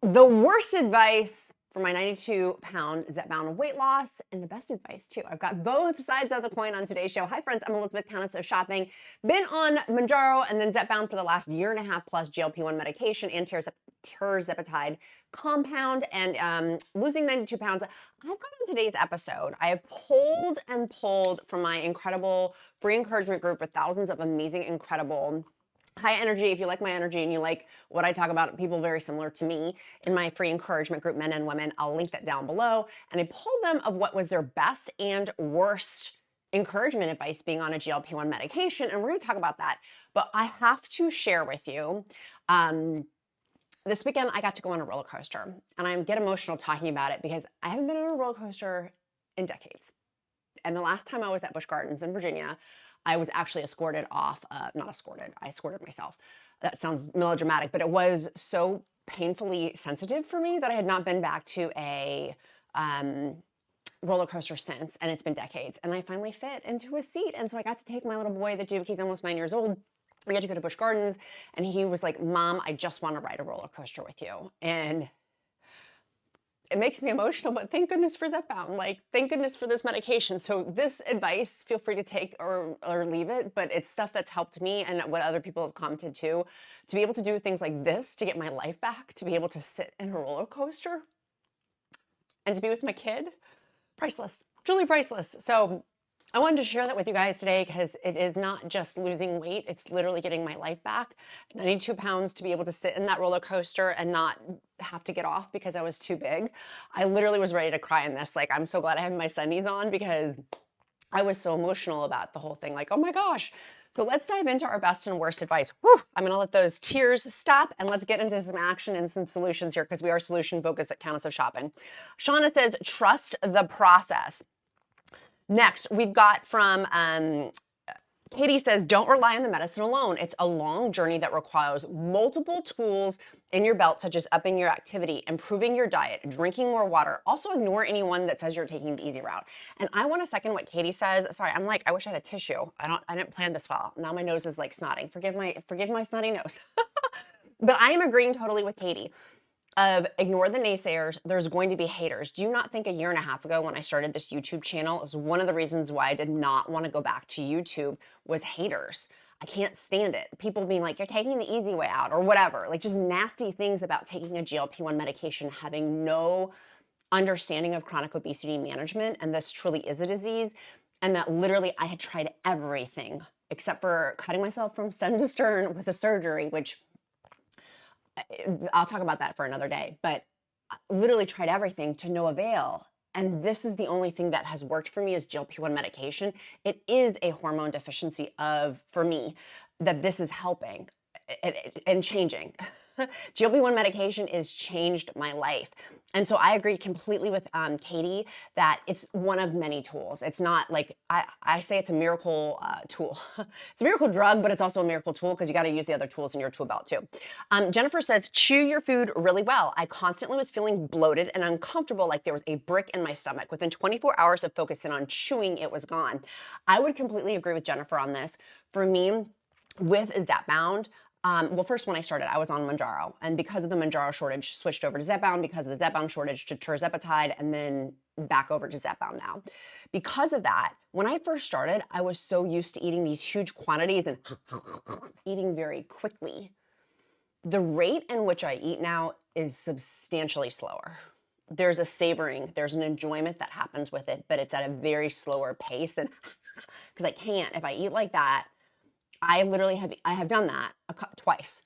The worst advice for my 92-pound Zepbound weight loss, and the best advice too. I've got both sides of the coin on today's show. Hi friends, I'm Elizabeth, Countess of Shopping. Been on Mounjaro and then Zepbound for the last year and a half plus GLP-1 medication and Tirzepatide compound and losing 92 pounds. I've got on today's episode, I have pulled and pulled from my incredible free encouragement group with thousands of amazing, incredible high energy. If you like my energy and you like what I talk about, people very similar to me in my free encouragement group, men and women, I'll link that down below. And I pulled them of what was their best and worst encouragement advice being on a GLP-1 medication. And we're going to talk about that. But I have to share with you, this weekend I got to go on a roller coaster, and I get emotional talking about it because I haven't been on a roller coaster in decades. And the last time I was at Busch Gardens in Virginia, I was actually escorted off, not escorted, I escorted myself. That sounds melodramatic, but it was so painfully sensitive for me that I had not been back to a roller coaster since, and it's been decades. And I finally fit into a seat. And so I got to take my little boy, the Duke, he's almost 9 years old. We got to go to Busch Gardens, and he was like, Mom, I just want to ride a roller coaster with you. And it makes me emotional, but thank goodness for Zepbound. Like, thank goodness for this medication. So this advice, feel free to take or leave it, but it's stuff that's helped me and what other people have commented to be able to do things like this, to get my life back, to be able to sit in a roller coaster and to be with my kid, priceless, truly priceless. So I wanted to share that with you guys today because it is not just losing weight, it's literally getting my life back. 92 pounds to be able to sit in that roller coaster and not have to get off because I was too big. I literally was ready to cry in this. Like, I'm so glad I have my sunnies on because I was so emotional about the whole thing. Like, oh my gosh. So let's dive into our best and worst advice. Whew, I'm gonna let those tears stop and let's get into some action and some solutions here because we are solution focused at Countess of Shopping. Shauna says, trust the process. Next, we've got from Katie says, don't rely on the medicine alone. It's a long journey that requires multiple tools in your belt, such as upping your activity, improving your diet, drinking more water. Also ignore anyone that says you're taking the easy route. And I want to second what Katie says. Sorry, I'm like, I wish I had a tissue. I didn't plan this well. Now my nose is like snotting. Forgive my snotty nose. But I am agreeing totally with Katie. Of ignore the naysayers, there's going to be haters. Do you not think a year and a half ago when I started this YouTube channel, it was one of the reasons why I did not want to go back to YouTube was haters. I can't stand it. People being like, you're taking the easy way out or whatever. Like just nasty things about taking a GLP-1 medication, having no understanding of chronic obesity management, and this truly is a disease, and that literally I had tried everything except for cutting myself from stem to stern with a surgery, which I'll talk about that for another day, but I literally tried everything to no avail. And this is the only thing that has worked for me is GLP-1 medication. It is a hormone deficiency for me, that this is helping and changing. GLP-1 medication has changed my life. And so I agree completely with Katie that it's one of many tools. It's not like, I say it's a miracle tool. It's a miracle drug, but it's also a miracle tool because you got to use the other tools in your tool belt too. Jennifer says, chew your food really well. I constantly was feeling bloated and uncomfortable, like there was a brick in my stomach. Within 24 hours of focusing on chewing, it was gone. I would completely agree with Jennifer on this. For me, with Zepbound, well, first when I started, I was on Mounjaro, and because of the Mounjaro shortage, switched over to Zepbound, because of the Zepbound shortage to Tirzepatide, and then back over to Zepbound now. Because of that, when I first started, I was so used to eating these huge quantities and eating very quickly. The rate in which I eat now is substantially slower. There's a savoring, there's an enjoyment that happens with it, but it's at a very slower pace than, because I can't, if I eat like that, I have done that twice,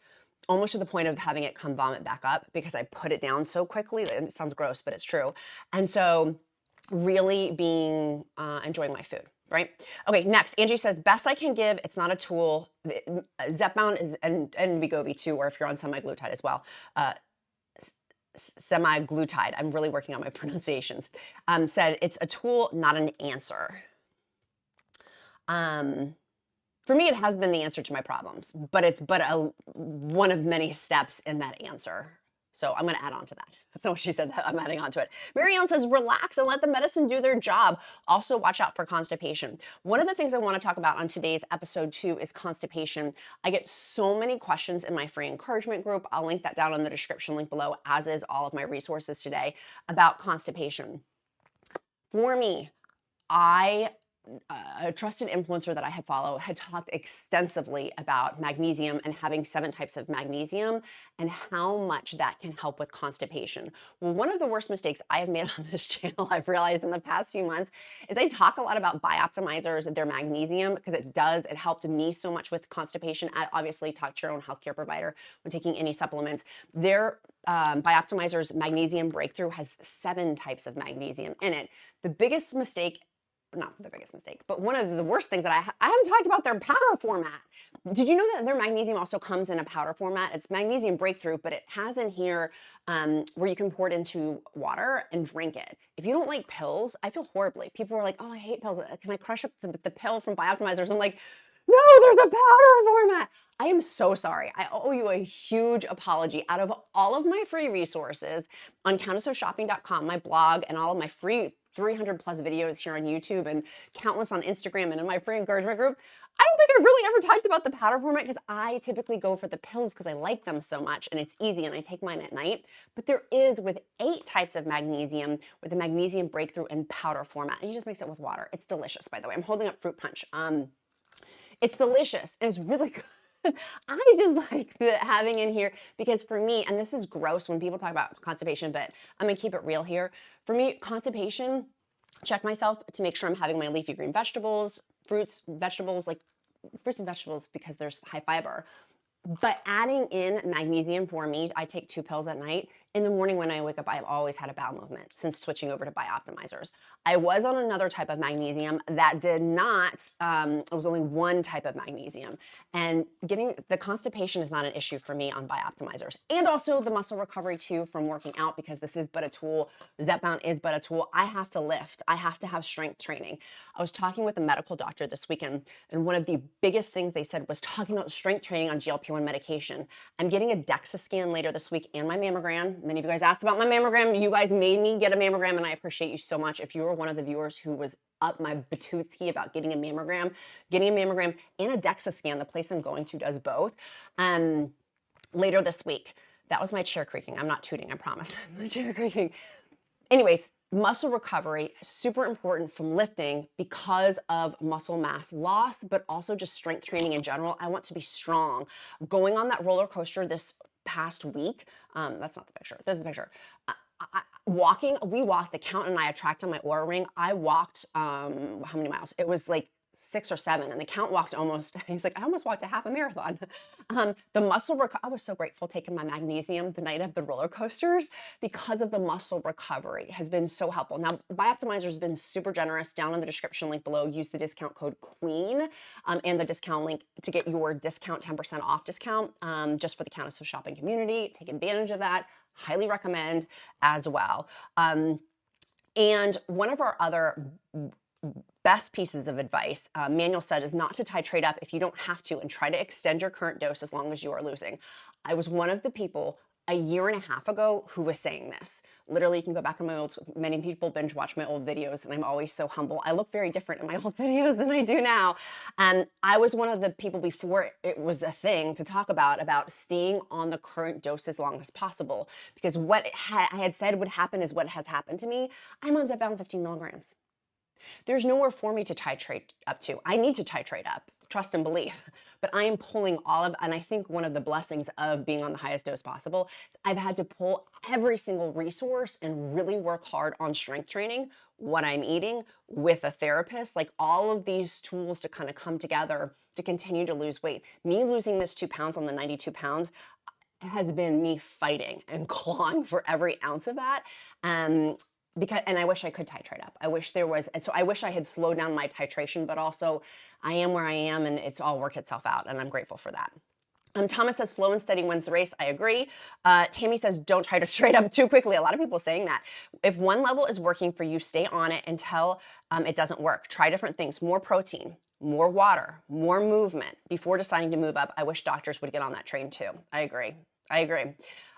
almost to the point of having it come vomit back up because I put it down so quickly. It sounds gross, but it's true. And so really enjoying my food, right? Okay, next, Angie says, best I can give, it's not a tool. Zepbound is, and WEGOVY too, or if you're on semaglutide as well, semaglutide, I'm really working on my pronunciations, said it's a tool, not an answer. For me, it has been the answer to my problems, but it's one of many steps in that answer. So I'm going to add on to that. That's not what she said. I'm adding on to it. Marianne says, relax and let the medicine do their job. Also, watch out for constipation. One of the things I want to talk about on today's episode too is constipation. I get so many questions in my free encouragement group. I'll link that down in the description link below, as is all of my resources today about constipation. For me, a trusted influencer that I had followed had talked extensively about magnesium and having 7 types of magnesium and how much that can help with constipation. Well, one of the worst mistakes I have made on this channel, I've realized in the past few months, is I talk a lot about BIOPTIMIZERS, their magnesium, because it helped me so much with constipation. Obviously, talk to your own healthcare provider when taking any supplements. Their BIOPTIMIZERS Magnesium Breakthrough has 7 types of magnesium in it. The biggest mistake, not the biggest mistake, but one of the worst things that I haven't talked about their powder format. Did you know that their magnesium also comes in a powder format? It's Magnesium Breakthrough, but it has in here where you can pour it into water and drink it. If you don't like pills, I feel horribly. People are like, oh, I hate pills. Can I crush up the pill from BIOPTIMIZERS? I'm like, no, there's a powder format. I am so sorry. I owe you a huge apology. Out of all of my free resources on countessofshopping.com, my blog, and all of my free 300 plus videos here on YouTube and countless on Instagram and in my free encouragement group, I don't think I really ever talked about the powder format because I typically go for the pills because I like them so much and it's easy and I take mine at night. But there is with 8 types of magnesium with the Magnesium Breakthrough in powder format. And you just mix it with water. It's delicious, by the way. I'm holding up fruit punch. It's delicious and it's really good. I just like having in here because for me, and this is gross when people talk about constipation, but I'm gonna keep it real here. For me, constipation, check myself to make sure I'm having my leafy green vegetables, fruits, vegetables, like fruits and vegetables because there's high fiber. But adding in magnesium for me, I take 2 pills at night. In the morning when I wake up, I've always had a bowel movement since switching over to BIOPTIMIZERS. I was on another type of magnesium that did not, it was only 1 type of magnesium. And getting the constipation is not an issue for me on BIOPTIMIZERS. And also the muscle recovery too from working out because this is but a tool. Zepbound is but a tool. I have to lift. I have to have strength training. I was talking with a medical doctor this weekend, and one of the biggest things they said was talking about strength training on GLP-1 medication. I'm getting a DEXA scan later this week and my mammogram. Many of you guys asked about my mammogram. You guys made me get a mammogram, and I appreciate you so much. If you were one of the viewers who was up my Batutski about getting a mammogram and a DEXA scan, the place I'm going to does both, later this week. That was my chair creaking. I'm not tooting, I promise. My chair creaking. Anyways, muscle recovery, super important from lifting because of muscle mass loss, but also just strength training in general. I want to be strong. Going on that roller coaster this past week, that's not the picture, this is the picture. We walked, the count and I tracked on my Oura ring. I walked, how many miles? It was like 6 or 7, and the count walked almost, he's like, I almost walked a half a marathon. The muscle I was so grateful taking my magnesium the night of the roller coasters because of the muscle recovery has been so helpful. Now, BIOPTIMIZERS has been super generous. Down in the description link below, use the discount code QUEEN and the discount link to get your discount, 10% off discount just for the Countess of Shopping community. Take advantage of that. Highly recommend as well. And one of our other best pieces of advice, Manual said, is not to titrate up if you don't have to and try to extend your current dose as long as you are losing. I was one of the people a year and a half ago who was saying this. Literally, you can go back on my old, many people binge watch my old videos and I'm always so humble. I look very different in my old videos than I do now. I was one of the people before it was a thing to talk about staying on the current dose as long as possible because what I had said would happen is what has happened to me. I'm on Zepbound 15 milligrams. There's nowhere for me to titrate up to. I need to titrate up, trust and belief, but I am pulling all of, and I think one of the blessings of being on the highest dose possible is I've had to pull every single resource and really work hard on strength training, what I'm eating with a therapist, like all of these tools to kind of come together to continue to lose weight. Me losing this 2 pounds on the 92 pounds has been me fighting and clawing for every ounce of that. And I wish I could titrate up. I wish there was, and so I wish I had slowed down my titration, but also I am where I am and it's all worked itself out and I'm grateful for that. Thomas says slow and steady wins the race. I agree. Tammy says don't try to straight up too quickly. A lot of people saying that. If one level is working for you, stay on it until it doesn't work. Try different things, more protein, more water, more movement before deciding to move up. I wish doctors would get on that train too. I agree.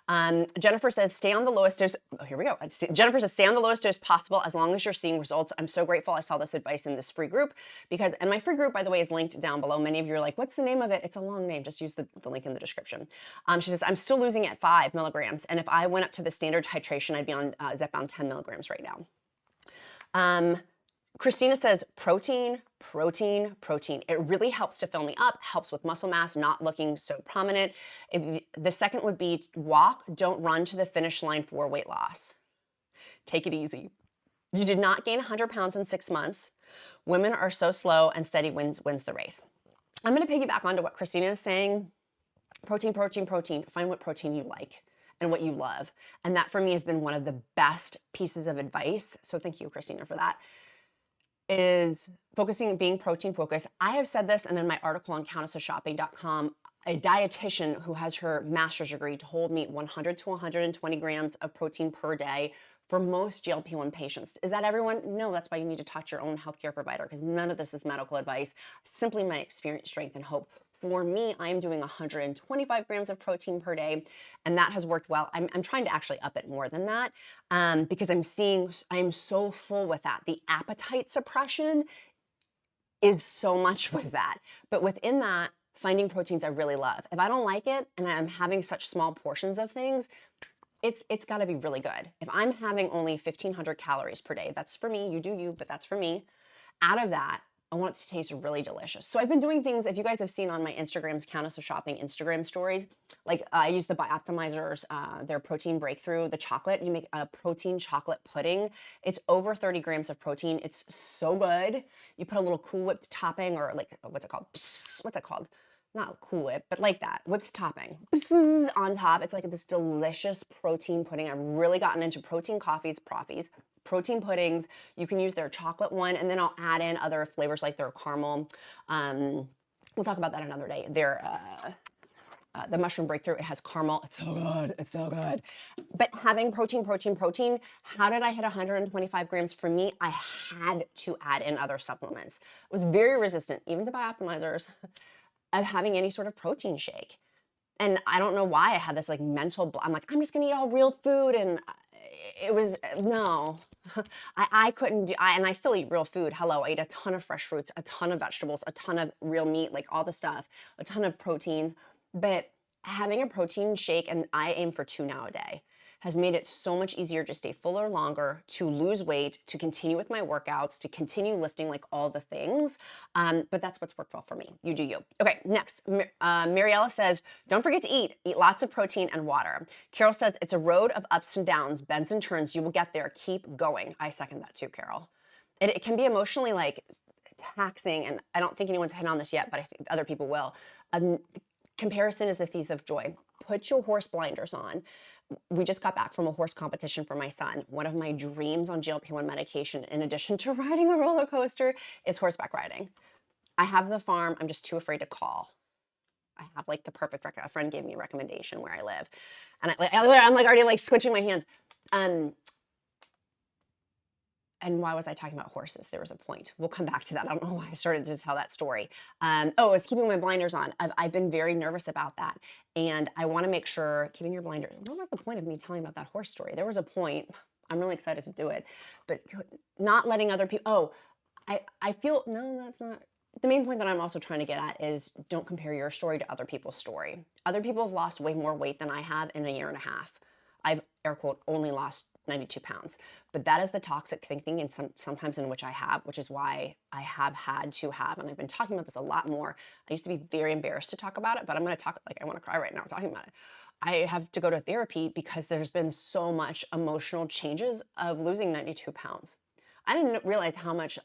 Jennifer says, stay on the lowest dose. Oh, here we go. Jennifer says, stay on the lowest dose possible as long as you're seeing results. I'm so grateful I saw this advice in this free group and my free group, by the way, is linked down below. Many of you are like, what's the name of it? It's a long name. Just use the link in the description. She says, I'm still losing at 5 milligrams. And if I went up to the standard titration, I'd be on Zepbound 10 milligrams right now. Christina says, protein, protein, protein. It really helps to fill me up, helps with muscle mass, not looking so prominent. The second would be walk, don't run to the finish line for weight loss. Take it easy. You did not gain 100 pounds in 6 months. Women are so slow and steady wins the race. I'm gonna piggyback onto what Christina is saying. Protein, protein, protein. Find what protein you like and what you love. And that for me has been one of the best pieces of advice. So thank you, Christina, for that. Is focusing on being protein focused. I have said this, and in my article on countessofshopping.com, a dietitian who has her master's degree told me 100 to 120 grams of protein per day for most GLP-1 patients. Is that everyone? No, that's why you need to talk to your own healthcare provider, because none of this is medical advice, simply my experience, strength, and hope. For me, I'm doing 125 grams of protein per day, and that has worked well. I'm trying to actually up it more than that because I'm so full with that. The appetite suppression is so much with that. But within that, finding proteins I really love. If I don't like it and I'm having such small portions of things, it's got to be really good. If I'm having only 1,500 calories per day, that's for me. You do you, but that's for me. Out of that, I want it to taste really delicious. So I've been doing things, if you guys have seen on my Instagram's Countess of Shopping Instagram stories, like I use the BIOPTIMIZERS, their protein breakthrough, the chocolate. You make a protein chocolate pudding. It's over 30 grams of protein. It's so good. You put a little Cool Whipped topping, or like, what's it called? What's it called? Not Cool Whip, but like that, whipped topping on top. It's like this delicious protein pudding. I've really gotten into protein coffees, protein puddings. You can use their chocolate one, and then I'll add in other flavors like their caramel. We'll talk about that another day. The mushroom breakthrough, it has caramel. It's so good. It's so good. But having protein, how did I hit 125 grams? For me, I had to add in other supplements. I was very resistant, even to BIOPTIMIZERS, of having any sort of protein shake. And I don't know why I had this like mental, I'm like, I'm just gonna eat all real food. And it was, no, I couldn't do, and I still eat real food. Hello, I eat a ton of fresh fruits, a ton of vegetables, a ton of real meat, like all the stuff, a ton of proteins. But having a protein shake, and I aim for 2 now a day, has made it so much easier to stay fuller longer, to lose weight, to continue with my workouts, to continue lifting, like all the things. But that's what's worked well for me. You do you. Okay, next, Mariella says, don't forget to eat. Eat lots of protein and water. Carol says, it's a road of ups and downs, bends and turns. You will get there. Keep going. I second that too, Carol. It can be emotionally like taxing, and I don't think anyone's hit on this yet, but I think other people will. Comparison is the thief of joy. Put your horse blinders on. We just got back from a horse competition for my son. One of my dreams on GLP-1 medication, in addition to riding a roller coaster, is horseback riding. I have the farm. I'm just too afraid to call. I have like the perfect a friend gave me a recommendation where I live, and I'm like already like switching my hands. And why was I talking about horses? There was a point. We'll come back to that. I don't know why I started to tell that story. It's keeping my blinders on. I've been very nervous about that. And I want to make sure, keeping your blinders, what was the point of me telling about that horse story? There was a point. I'm really excited to do it. But not letting other people, I feel, no, that's not. The main point that I'm also trying to get at is don't compare your story to other people's story. Other people have lost way more weight than I have in a year and a half. I've, air quote, only lost 92 pounds. But that is the toxic thinking, and sometimes in which I have, which is why I have had to have, and I've been talking about this a lot more. I used to be very embarrassed to talk about it, but I'm going to talk, like I want to cry right now talking about it. I have to go to therapy because there's been so much emotional changes of losing 92 pounds. I didn't realize how much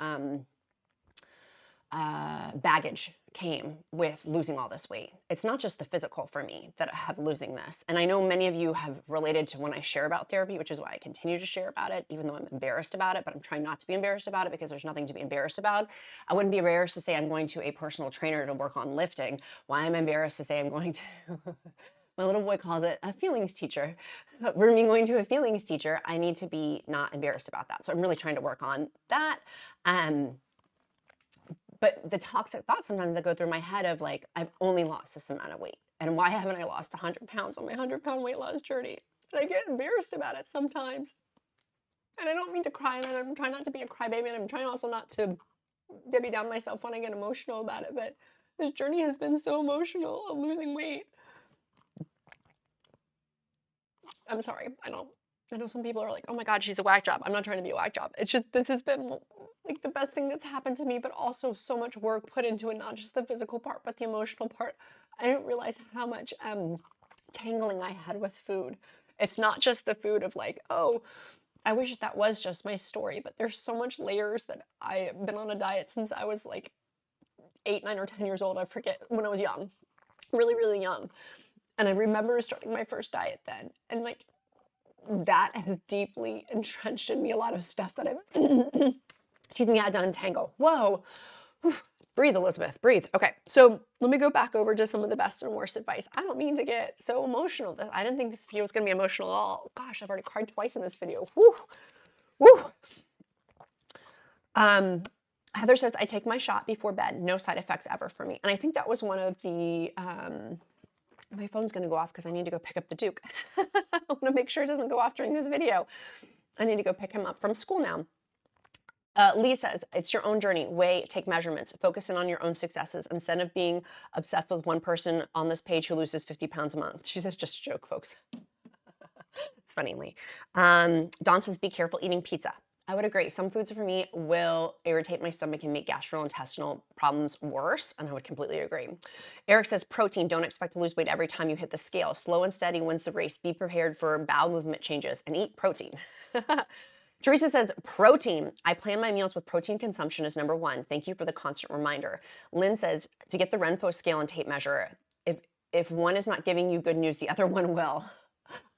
baggage came with losing all this weight. It's not just the physical for me that I have losing this. And I know many of you have related to when I share about therapy, which is why I continue to share about it, even though I'm embarrassed about it, but I'm trying not to be embarrassed about it because there's nothing to be embarrassed about. I wouldn't be embarrassed to say I'm going to a personal trainer to work on lifting. Why I'm embarrassed to say I'm going to, my little boy calls it a feelings teacher. But for me going to a feelings teacher, I need to be not embarrassed about that. So I'm really trying to work on that. But the toxic thoughts sometimes that go through my head of like, I've only lost this amount of weight. And why haven't I lost 100 pounds on my 100-pound weight loss journey? And I get embarrassed about it sometimes. And I don't mean to cry, and I'm trying not to be a crybaby, and I'm trying also not to Debbie down myself when I get emotional about it, but this journey has been so emotional of losing weight. I'm sorry. I know some people are like, oh my God, she's a whack job. I'm not trying to be a whack job. It's just, this has been like the best thing that's happened to me, but also so much work put into it, not just the physical part, but the emotional part. I didn't realize how much tangling I had with food. It's not just the food of like, oh, I wish that was just my story, but there's so much layers that I've been on a diet since I was like 8, 9, or 10 years old. I forget, when I was young, really, really young. And I remember starting my first diet then. And like, that has deeply entrenched in me a lot of stuff that I've, excuse me, had to untangle. Whoa. Whew. Breathe, Elizabeth, breathe. Okay, so let me go back over to some of the best and worst advice. I don't mean to get so emotional. I didn't think this video was gonna be emotional at all. Gosh, I've already cried twice in this video. Whew. Whew. Heather says, I take my shot before bed. No side effects ever for me. And I think that was one of the, my phone's gonna go off because I need to go pick up the Duke. I wanna make sure it doesn't go off during this video. I need to go pick him up from school now. Lee says, it's your own journey. Weigh, take measurements, focus in on your own successes instead of being obsessed with one person on this page who loses 50 pounds a month. She says, just a joke, folks. It's funny, Lee. Dawn says, be careful eating pizza. I would agree. Some foods for me will irritate my stomach and make gastrointestinal problems worse, and I would completely agree. Eric says, protein, don't expect to lose weight every time you hit the scale. Slow and steady wins the race. Be prepared for bowel movement changes and eat protein. Teresa says, protein. I plan my meals with protein consumption as number 1. Thank you for the constant reminder. Lynn says, to get the Renfo scale and tape measure, if one is not giving you good news, the other one will.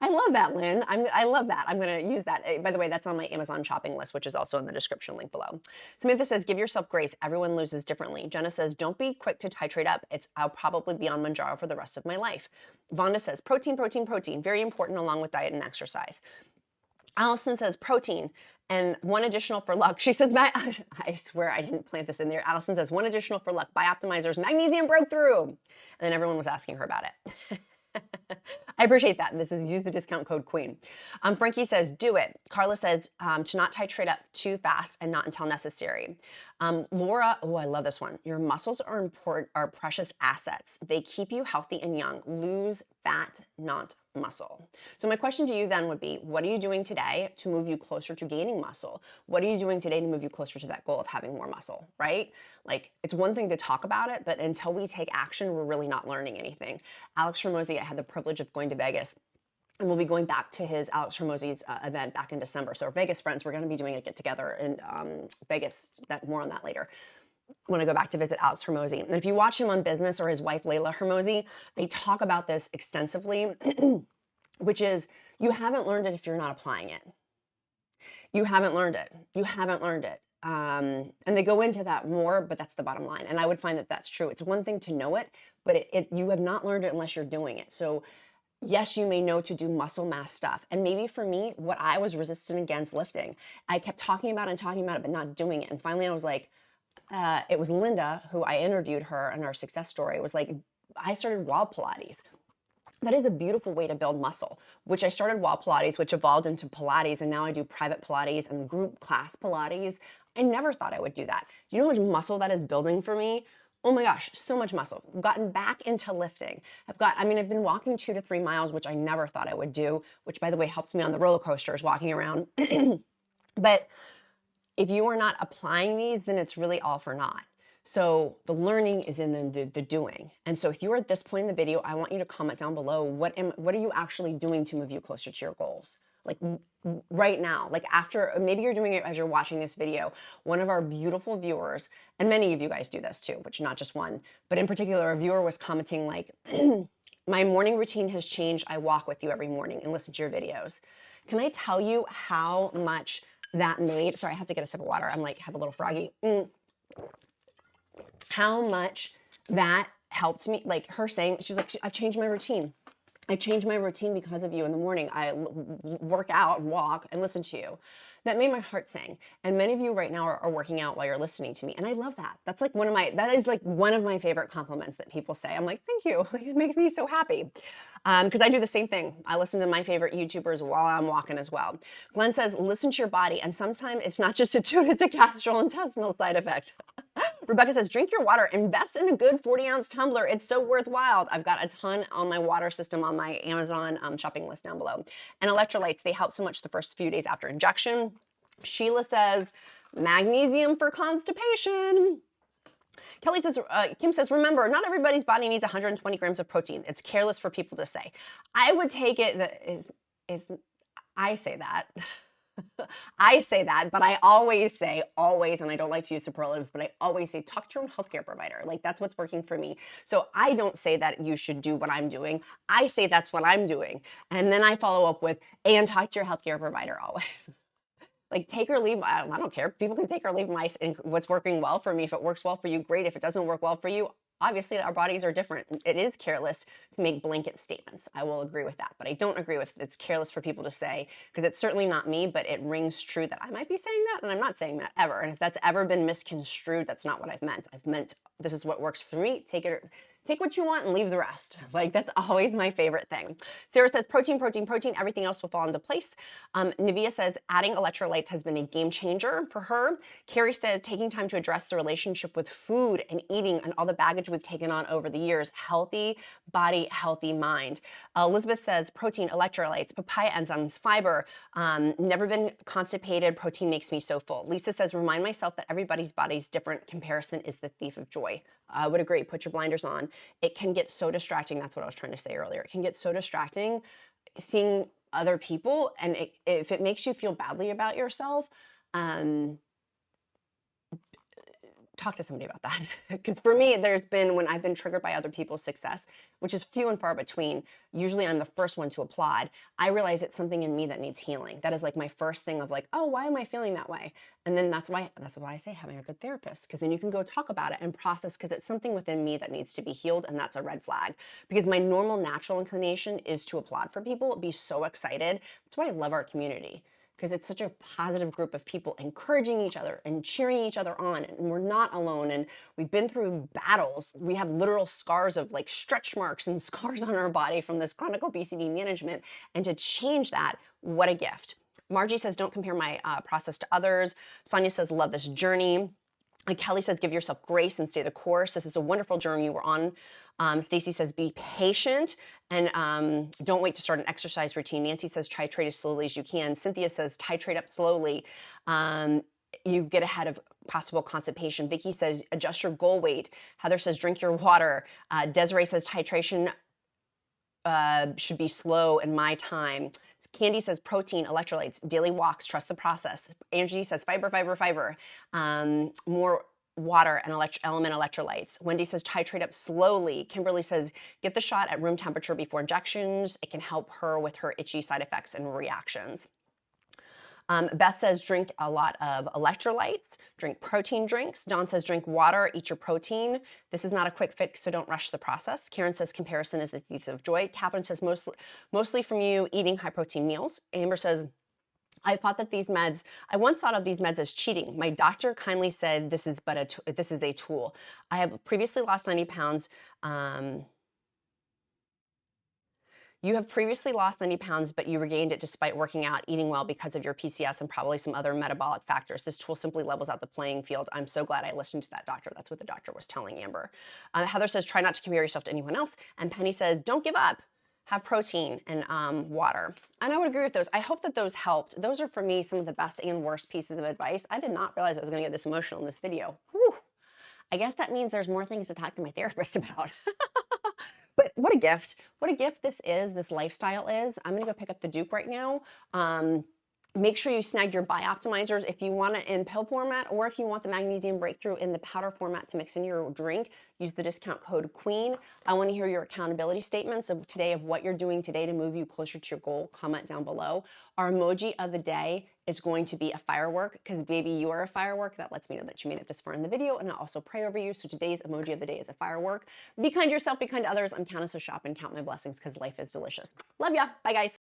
I love that, Lynn. I love that. I'm going to use that. By the way, that's on my Amazon shopping list, which is also in the description link below. Samantha says, give yourself grace. Everyone loses differently. Jenna says, don't be quick to titrate up. I'll probably be on Mounjaro for the rest of my life. Vonda says, protein, protein, protein. Very important along with diet and exercise. Allison says protein and 1 additional for luck. She says, I swear I didn't plant this in there. Allison says 1 additional for luck. BIOPTIMIZERS magnesium breakthrough. And then everyone was asking her about it. I appreciate that. This is use the discount code QUEEN. Frankie says, do it. Carla says to not titrate up too fast and not until necessary. Laura, oh, I love this one. Your muscles are precious assets. They keep you healthy and young. Lose fat, not muscle. So my question to you then would be, what are you doing today to move you closer to gaining muscle? What are you doing today to move you closer to that goal of having more muscle, right? Like, it's one thing to talk about it, but until we take action, we're really not learning anything. Alex Hormozi, I had the privilege of going to Vegas, and we'll be going back to his Alex Hormozi's event back in December. So our Vegas friends, we're going to be doing a get together in Vegas. More on that later. When I go back to visit Alex Hormozi. And if you watch him on Business or his wife, Layla Hormozi, they talk about this extensively, which is you haven't learned it if you're not applying it. You haven't learned it. You haven't learned it. And they go into that more, but that's the bottom line. And I would find that that's true. It's one thing to know it, but you have not learned it unless you're doing it. So yes, you may know to do muscle mass stuff. And maybe for me, what I was resistant against lifting, I kept talking about it, but not doing it. And finally I was like, it was Linda who I interviewed her in our success story. It was like, I started wall Pilates. That is a beautiful way to build muscle, which I started wall Pilates, which evolved into Pilates. And now I do private Pilates and group class Pilates. I never thought I would do that. Do you know how much muscle that is building for me? Oh my gosh, so much muscle. I've gotten back into lifting. I've been walking 2 to 3 miles, which I never thought I would do, which by the way, helps me on the roller coasters walking around. But if you are not applying these, then it's really all for naught. So the learning is in the doing. And so if you're at this point in the video, I want you to comment down below, what are you actually doing to move you closer to your goals? Like right now, like after, maybe you're doing it as you're watching this video. One of our beautiful viewers, and many of you guys do this too, which not just one, but in particular, a viewer was commenting like, my morning routine has changed. I walk with you every morning and listen to your videos. Can I tell you how much that made? Sorry, I have to get a sip of water. I'm like, have a little froggy. How much that helped me, like her saying, she's like, I've changed my routine. I change my routine because of you in the morning. I work out and walk and listen to you. That made my heart sing. And many of you right now are working out while you're listening to me. And I love that. That's like that is like one of my favorite compliments that people say. I'm like, thank you. Like, it makes me so happy. Because I do the same thing. I listen to my favorite YouTubers while I'm walking as well. Glenn says, listen to your body. And sometimes it's not just a tune, it's a gastrointestinal side effect. Rebecca says, drink your water. Invest in a good 40-ounce tumbler. It's so worthwhile. I've got a ton on my water system on my Amazon shopping list down below. And electrolytes, they help so much the first few days after injection. Sheila says, magnesium for constipation. Kelly says, Kim says, remember, not everybody's body needs 120 grams of protein. It's careless for people to say. I would take it that I say that. I say that, but I always say, and I don't like to use superlatives, but I always say, talk to your own healthcare provider. Like, that's what's working for me. So I don't say that you should do what I'm doing. I say that's what I'm doing. And then I follow up with, and talk to your healthcare provider always. Like, take or leave, I don't care. People can take or leave my, what's working well for me. If it works well for you, great. If it doesn't work well for you, obviously our bodies are different. It is careless to make blanket statements. I will agree with that, but I don't agree with it's careless for people to say, because it's certainly not me, but it rings true that I might be saying that, and I'm not saying that ever. And if that's ever been misconstrued, that's not what I've meant. I've meant this is what works for me. Take what you want and leave the rest. Like, that's always my favorite thing. Sarah says, protein, protein, protein, everything else will fall into place. Navia says, adding electrolytes has been a game changer for her. Carrie says, taking time to address the relationship with food and eating and all the baggage we've taken on over the years. Healthy body, healthy mind. Elizabeth says, protein, electrolytes, papaya enzymes, fiber, never been constipated. Protein makes me so full. Lisa says, remind myself that everybody's body's different. Comparison is the thief of joy. I would agree. Put your blinders on. It can get so distracting. That's what I was trying to say earlier. It can get so distracting seeing other people, and if it makes you feel badly about yourself, talk to somebody about that. Because for me, there's been, when I've been triggered by other people's success, which is few and far between, usually I'm the first one to applaud, I realize it's something in me that needs healing. That is like my first thing of like, oh, why am I feeling that way? And then that's why I say having a good therapist, because then you can go talk about it and process, because it's something within me that needs to be healed, and that's a red flag. Because my normal natural inclination is to applaud for people, be so excited. That's why I love our community, because it's such a positive group of people encouraging each other and cheering each other on, and we're not alone, and we've been through battles. We have literal scars of like stretch marks and scars on our body from this chronic obesity management, and to change that, what a gift. Margie says, don't compare my process to others. Sonia says, love this journey. And Kelly says, give yourself grace and stay the course. This is a wonderful journey we're on. Stacy says, be patient and don't wait to start an exercise routine. Nancy says, titrate as slowly as you can. Cynthia says, titrate up slowly. You get ahead of possible constipation. Vicky says, adjust your goal weight. Heather says, drink your water. Desiree says, titration should be slow in my time. Candy says, protein, electrolytes, daily walks, trust the process. Angie says, fiber, fiber, fiber. More water and element electrolytes. Wendy says, titrate up slowly. Kimberly says, get the shot at room temperature before injections. It can help her with her itchy side effects and reactions. Beth says, drink a lot of electrolytes, drink protein drinks. Dawn says, drink water, eat your protein. This is not a quick fix, so don't rush the process. Karen says, comparison is the thief of joy. Catherine says, mostly from you eating high protein meals. Amber says, I thought that these meds, I once thought of these meds as cheating. My doctor kindly said this is a tool. I have previously lost 90 pounds. You have previously lost 90 pounds, but you regained it despite working out, eating well because of your PCS and probably some other metabolic factors. This tool simply levels out the playing field. I'm so glad I listened to that doctor. That's what the doctor was telling Amber. Heather says, try not to compare yourself to anyone else. And Penny says, don't give up. Have protein and water. And I would agree with those. I hope that those helped. Those are, for me, some of the best and worst pieces of advice. I did not realize I was going to get this emotional in this video. Whew. I guess that means there's more things to talk to my therapist about. But what a gift. What a gift this lifestyle is. I'm gonna go pick up the Duke right now. Make sure you snag your BIOPTIMIZERS if you want it in pill format, or if you want the magnesium breakthrough in the powder format to mix in your drink, use the discount code QUEEN. I want to hear your accountability statements of today, of what you're doing today to move you closer to your goal. Comment down below. Our emoji of the day is going to be a firework, because baby, you are a firework. That lets me know that you made it this far in the video, and I also pray over you. So today's emoji of the day is a firework. Be kind to yourself, be kind to others. I'm Countess of Shop, and count my blessings, because life is delicious. Love ya. Bye, guys.